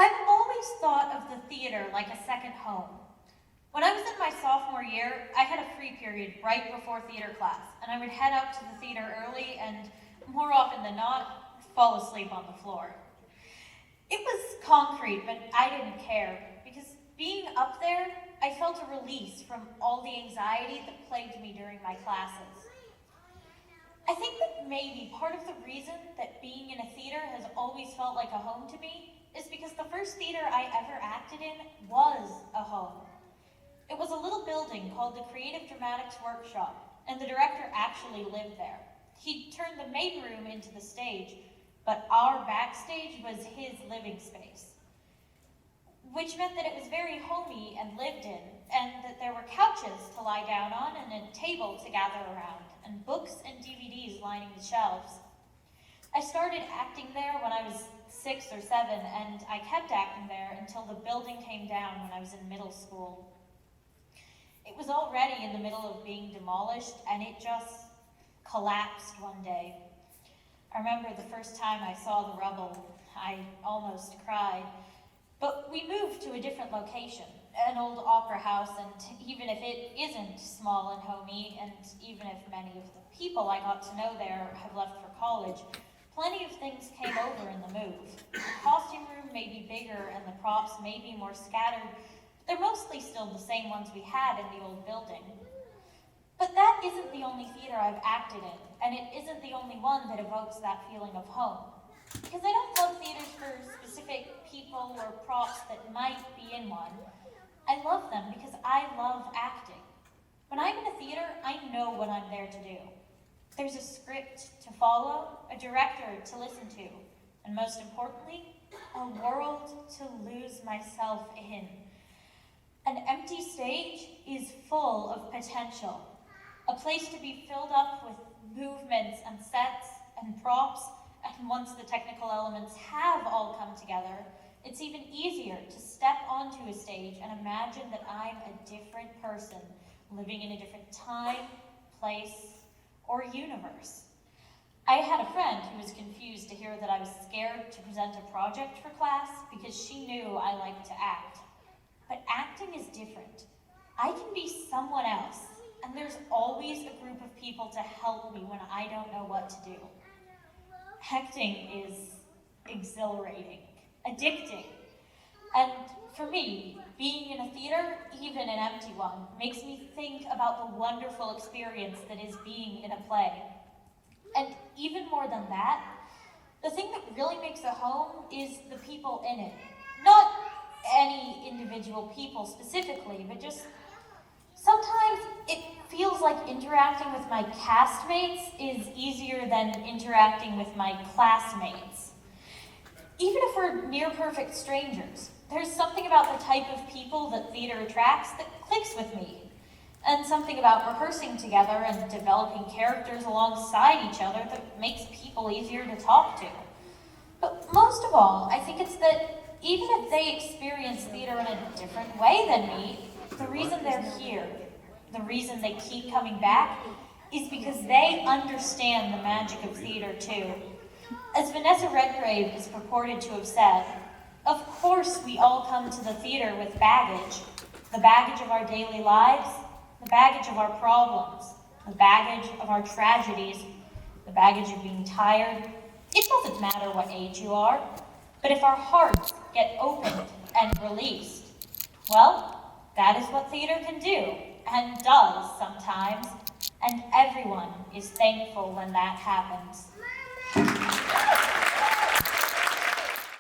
I've always thought of the theater like a second home. When I was in my sophomore year, I had a free period right before theater class, and I would head up to the theater early and, more often than not, fall asleep on the floor. It was concrete, but I didn't care, because being up there, I felt a release from all the anxiety that plagued me during my classes. I think that maybe part of the reason that being in a theater has always felt like a home to me is because the first theater I ever acted in was a home. It was a little building called the Creative Dramatics Workshop, and the director actually lived there. He turned the main room into the stage, but our backstage was his living space, which meant that it was very homey and lived in, and that there were couches to lie down on and a table to gather around, and books and DVDs lining the shelves. I started acting there when I was 6 or 7, and I kept acting there until the building came down when I was in middle school. It was already in the middle of being demolished, and it just collapsed one day. I remember the first time I saw the rubble, I almost cried. But we moved to a different location, an old opera house, and even if it isn't small and homey, and even if many of the people I got to know there have left for college, plenty of things came over in the move. The costume room may be bigger and the props may be more scattered, but they're mostly still the same ones we had in the old building. But that isn't the only theater I've acted in, and it isn't the only one that evokes that feeling of home. Because I don't love theaters for specific people or props that might be in one. I love them because I love acting. When I'm in a theater, I know what I'm there to do. There's a script to follow, a director to listen to, and most importantly, a world to lose myself in. An empty stage is full of potential, a place to be filled up with movements and sets and props, and once the technical elements have all come together, it's even easier to step onto a stage and imagine that I'm a different person, living in a different time, place, or universe. I had a friend who was confused to hear that I was scared to present a project for class because she knew I liked to act. But acting is different. I can be someone else, and there's always a group of people to help me when I don't know what to do. Acting is exhilarating, addicting, and for me, being in a theater, even an empty one, makes me think about the wonderful experience that is being in a play. And even more than that, the thing that really makes a home is the people in it. Not any individual people specifically, but just sometimes it feels like interacting with my castmates is easier than interacting with my classmates. Even if we're near-perfect strangers, there's something about the type of people that theater attracts that clicks with me, and something about rehearsing together and developing characters alongside each other that makes people easier to talk to. But most of all, I think it's that even if they experience theater in a different way than me, the reason they're here, the reason they keep coming back, is because they understand the magic of theater too. As Vanessa Redgrave is purported to have said, of course we all come to the theater with baggage. The baggage of our daily lives, the baggage of our problems, the baggage of our tragedies, the baggage of being tired. It doesn't matter what age you are, but if our hearts get opened and released, well, that is what theater can do, and does sometimes, and everyone is thankful when that happens.